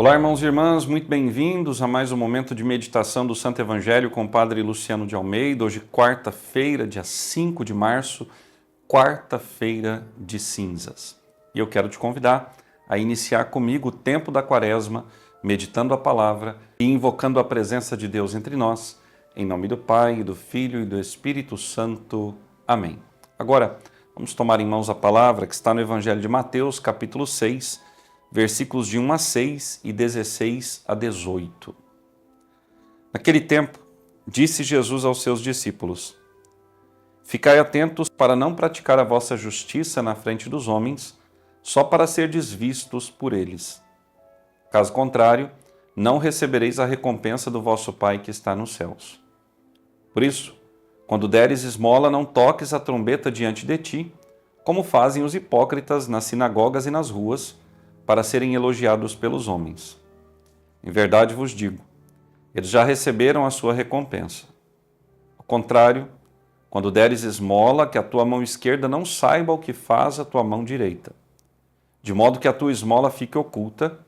Olá, irmãos e irmãs, muito bem-vindos a mais um momento de meditação do Santo Evangelho com o Padre Luciano de Almeida. Hoje, quarta-feira, dia 5 de março, quarta-feira de cinzas. E eu quero te convidar a iniciar comigo o tempo da Quaresma, meditando a palavra e invocando a presença de Deus entre nós, em nome do Pai, do Filho e do Espírito Santo. Amém. Agora, vamos tomar em mãos a palavra que está no Evangelho de Mateus, capítulo 6, versículos de 1 a 6 e 16 a 18. Naquele tempo, disse Jesus aos seus discípulos: Ficai atentos para não praticar a vossa justiça na frente dos homens, só para serdes vistos por eles. Caso contrário, não recebereis a recompensa do vosso Pai que está nos céus. Por isso, quando deres esmola, não toques a trombeta diante de ti, como fazem os hipócritas nas sinagogas e nas ruas, para serem elogiados pelos homens. Em verdade vos digo, eles já receberam a sua recompensa. Ao contrário, quando deres esmola, que a tua mão esquerda não saiba o que faz a tua mão direita, de modo que a tua esmola fique oculta,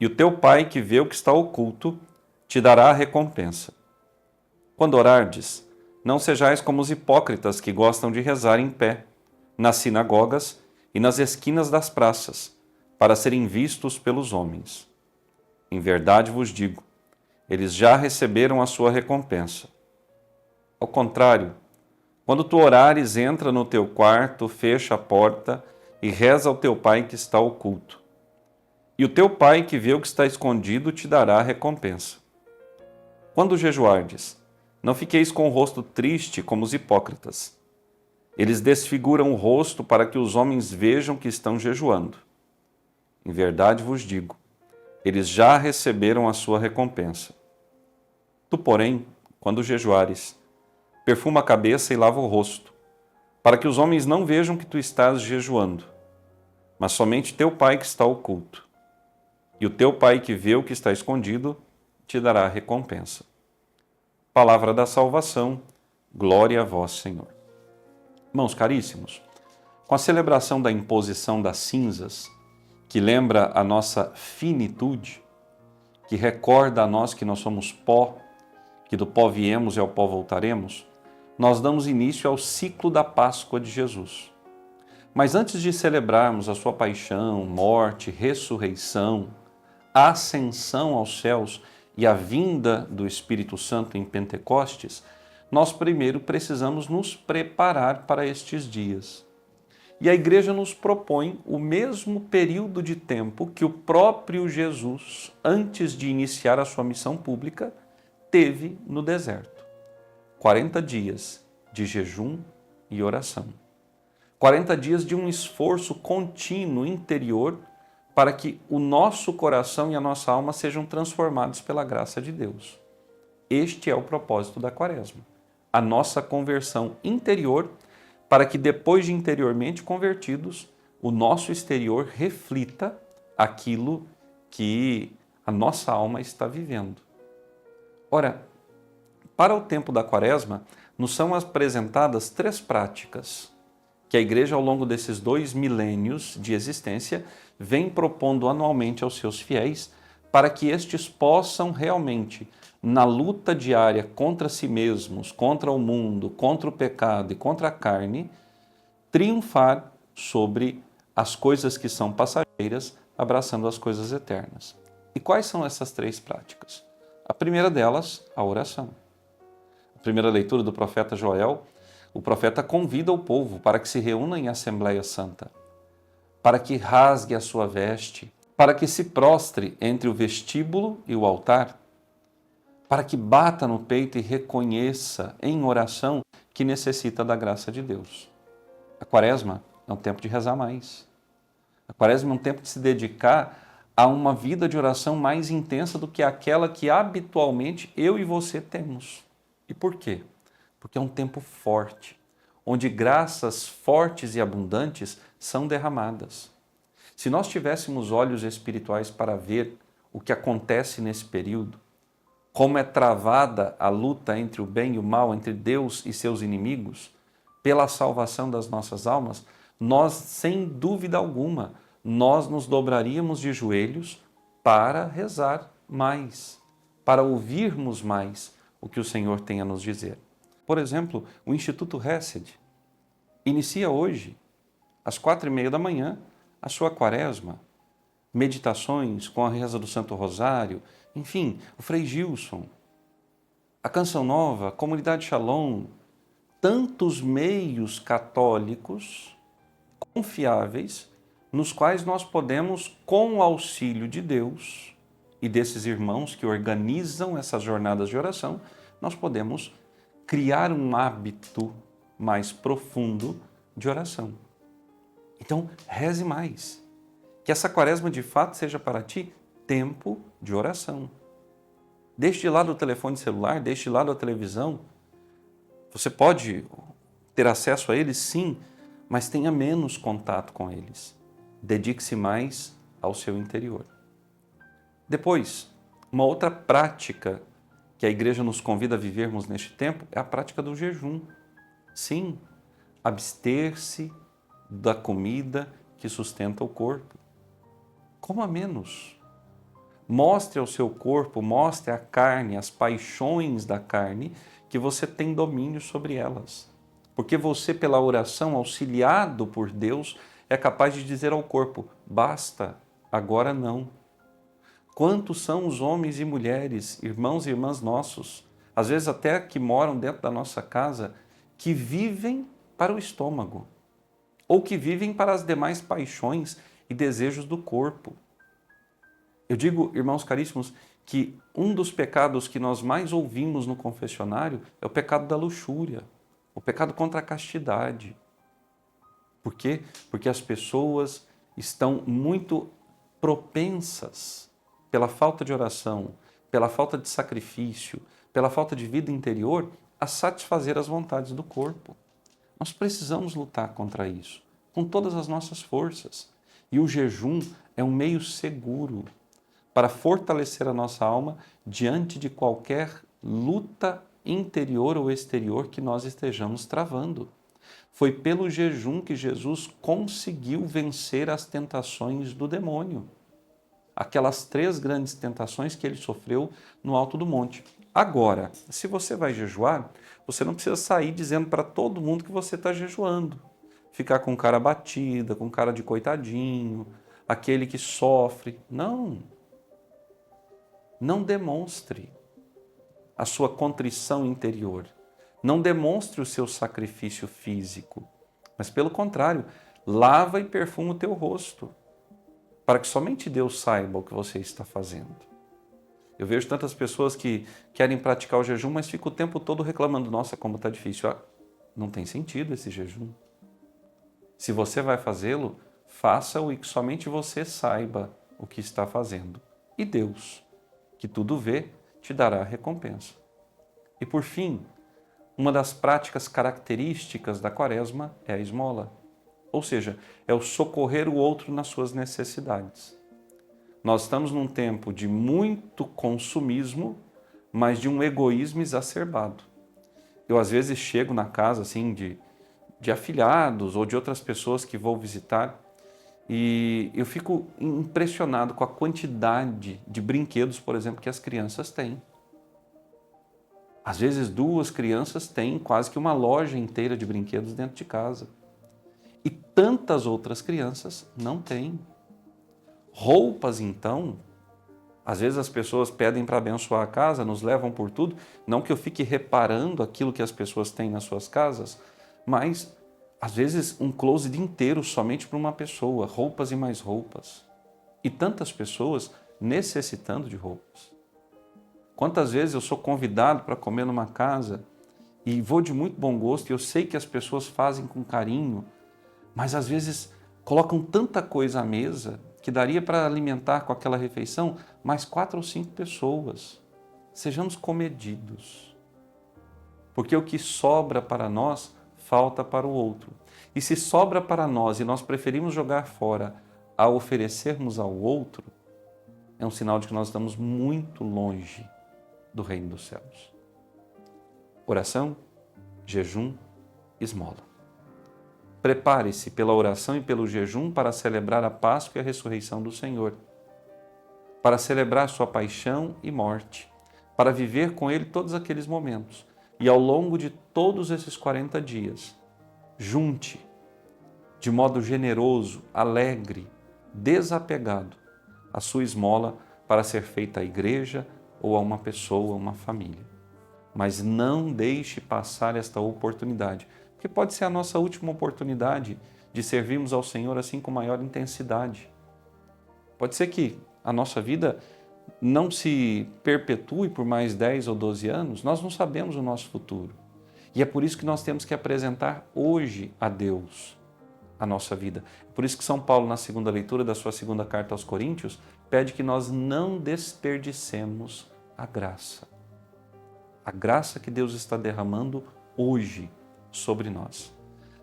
e o teu Pai que vê o que está oculto, te dará a recompensa. Quando orardes, não sejais como os hipócritas que gostam de rezar em pé, nas sinagogas e nas esquinas das praças, para serem vistos pelos homens. Em verdade vos digo, eles já receberam a sua recompensa. Ao contrário, quando tu orares, entra no teu quarto, fecha a porta e reza ao teu Pai que está oculto. E o teu Pai que vê o que está escondido te dará a recompensa. Quando jejuardes, não fiqueis com o rosto triste como os hipócritas. Eles desfiguram o rosto para que os homens vejam que estão jejuando. Em verdade vos digo, eles já receberam a sua recompensa. Tu, porém, quando jejuares, perfuma a cabeça e lava o rosto, para que os homens não vejam que tu estás jejuando, mas somente teu Pai que está oculto. E o teu Pai que vê o que está escondido, te dará a recompensa. Palavra da salvação, glória a vós, Senhor. Irmãos caríssimos, com a celebração da imposição das cinzas, que lembra a nossa finitude, que recorda a nós que nós somos pó, que do pó viemos e ao pó voltaremos, nós damos início ao ciclo da Páscoa de Jesus. Mas antes de celebrarmos a sua paixão, morte, ressurreição, ascensão aos céus e a vinda do Espírito Santo em Pentecostes, nós primeiro precisamos nos preparar para estes dias. E a Igreja nos propõe o mesmo período de tempo que o próprio Jesus, antes de iniciar a sua missão pública, teve no deserto. 40 dias de jejum e oração. 40 dias de um esforço contínuo interior para que o nosso coração e a nossa alma sejam transformados pela graça de Deus. Este é o propósito da Quaresma. A nossa conversão interior, para que depois de interiormente convertidos, o nosso exterior reflita aquilo que a nossa alma está vivendo. Ora, para o tempo da Quaresma, nos são apresentadas 3 práticas que a Igreja, ao longo desses 2 milênios de existência, vem propondo anualmente aos seus fiéis para que estes possam realmente, na luta diária contra si mesmos, contra o mundo, contra o pecado e contra a carne, triunfar sobre as coisas que são passageiras, abraçando as coisas eternas. E quais são essas 3 práticas? A primeira delas, a oração. A primeira leitura do profeta Joel, o profeta convida o povo para que se reúna em Assembleia Santa, para que rasgue a sua veste, para que se prostre entre o vestíbulo e o altar, para que bata no peito e reconheça em oração que necessita da graça de Deus. A Quaresma é um tempo de rezar mais. A Quaresma é um tempo de se dedicar a uma vida de oração mais intensa do que aquela que habitualmente eu e você temos. E por quê? Porque é um tempo forte, onde graças fortes e abundantes são derramadas. Se nós tivéssemos olhos espirituais para ver o que acontece nesse período, como é travada a luta entre o bem e o mal, entre Deus e seus inimigos, pela salvação das nossas almas, nós, sem dúvida alguma, nós nos dobraríamos de joelhos para rezar mais, para ouvirmos mais o que o Senhor tem a nos dizer. Por exemplo, o Instituto Hesed inicia hoje, às 4h30 da manhã, a sua quaresma. Meditações com a reza do Santo Rosário, enfim, o Frei Gilson, a Canção Nova, a Comunidade Shalom, tantos meios católicos confiáveis nos quais nós podemos, com o auxílio de Deus e desses irmãos que organizam essas jornadas de oração, nós podemos criar um hábito mais profundo de oração. Então, reze mais. Que essa quaresma de fato seja para ti tempo de oração. Deixe de lado o telefone celular, deixe de lado a televisão. Você pode ter acesso a eles, sim, mas tenha menos contato com eles. Dedique-se mais ao seu interior. Depois, uma outra prática que a igreja nos convida a vivermos neste tempo é a prática do jejum. Sim, abster-se da comida que sustenta o corpo. Coma menos. Mostre ao seu corpo, mostre à carne, as paixões da carne, que você tem domínio sobre elas. Porque você, pela oração, auxiliado por Deus, é capaz de dizer ao corpo, basta, agora não. Quantos são os homens e mulheres, irmãos e irmãs nossos, às vezes até que moram dentro da nossa casa, que vivem para o estômago, ou que vivem para as demais paixões e desejos do corpo. Eu digo, irmãos caríssimos, que um dos pecados que nós mais ouvimos no confessionário é o pecado da luxúria, o pecado contra a castidade. Por quê? Porque as pessoas estão muito propensas, pela falta de oração, pela falta de sacrifício, pela falta de vida interior, a satisfazer as vontades do corpo. Nós precisamos lutar contra isso, com todas as nossas forças. E o jejum é um meio seguro para fortalecer a nossa alma diante de qualquer luta interior ou exterior que nós estejamos travando. Foi pelo jejum que Jesus conseguiu vencer as tentações do demônio. Aquelas 3 grandes tentações que ele sofreu no alto do monte. Agora, se você vai jejuar, você não precisa sair dizendo para todo mundo que você está jejuando. Ficar com cara batida, com cara de coitadinho, aquele que sofre. Não. Não demonstre a sua contrição interior. Não demonstre o seu sacrifício físico. Mas, pelo contrário, lava e perfuma o teu rosto, para que somente Deus saiba o que você está fazendo. Eu vejo tantas pessoas que querem praticar o jejum, mas ficam o tempo todo reclamando, nossa, como está difícil. Não tem sentido esse jejum. Se você vai fazê-lo, faça-o e que somente você saiba o que está fazendo. E Deus, que tudo vê, te dará a recompensa. E por fim, uma das práticas características da quaresma é a esmola. Ou seja, é o socorrer o outro nas suas necessidades. Nós estamos num tempo de muito consumismo, mas de um egoísmo exacerbado. Eu às vezes chego na casa assim de afilhados ou de outras pessoas que vou visitar e eu fico impressionado com a quantidade de brinquedos, por exemplo, que as crianças têm. Às vezes 2 crianças têm quase que uma loja inteira de brinquedos dentro de casa. E tantas outras crianças não têm. Roupas, então, às vezes as pessoas pedem para abençoar a casa, nos levam por tudo, não que eu fique reparando aquilo que as pessoas têm nas suas casas, mas às vezes um closet inteiro somente para uma pessoa, roupas e mais roupas. E tantas pessoas necessitando de roupas. Quantas vezes eu sou convidado para comer numa casa e vou de muito bom gosto e eu sei que as pessoas fazem com carinho, mas às vezes colocam tanta coisa à mesa que daria para alimentar com aquela refeição mais 4 ou 5 pessoas. Sejamos comedidos. Porque o que sobra para nós, falta para o outro. E se sobra para nós e nós preferimos jogar fora a oferecermos ao outro, é um sinal de que nós estamos muito longe do reino dos céus. Oração, jejum, esmola. Prepare-se pela oração e pelo jejum para celebrar a Páscoa e a ressurreição do Senhor. para celebrar sua paixão e morte, para viver com Ele todos aqueles momentos. E ao longo de todos esses 40 dias, junte de modo generoso, alegre, desapegado, a sua esmola para ser feita à igreja ou a uma pessoa, a uma família. Mas não deixe passar esta oportunidade, porque pode ser a nossa última oportunidade de servirmos ao Senhor assim com maior intensidade. Pode ser que a nossa vida não se perpetue por mais 10 ou 12 anos, nós não sabemos o nosso futuro. E é por isso que nós temos que apresentar hoje a Deus a nossa vida. É por isso que São Paulo, na segunda leitura da sua segunda carta aos Coríntios, pede que nós não desperdicemos a graça. A graça que Deus está derramando hoje sobre nós.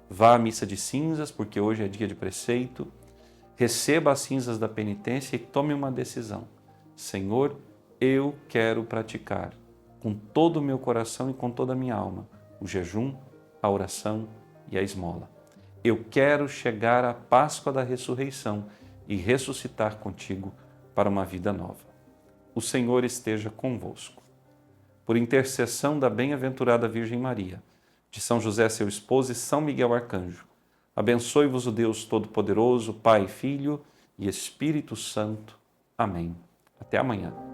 Vá à missa de cinzas, porque hoje é dia de preceito. Receba as cinzas da penitência e tome uma decisão. Senhor, eu quero praticar com todo o meu coração e com toda a minha alma o jejum, a oração e a esmola. Eu quero chegar à Páscoa da ressurreição e ressuscitar contigo para uma vida nova. O Senhor esteja convosco. Por intercessão da bem-aventurada Virgem Maria, de São José, seu esposo, e São Miguel Arcanjo, abençoe-vos o Deus Todo-Poderoso, Pai, Filho e Espírito Santo. Amém. Até amanhã.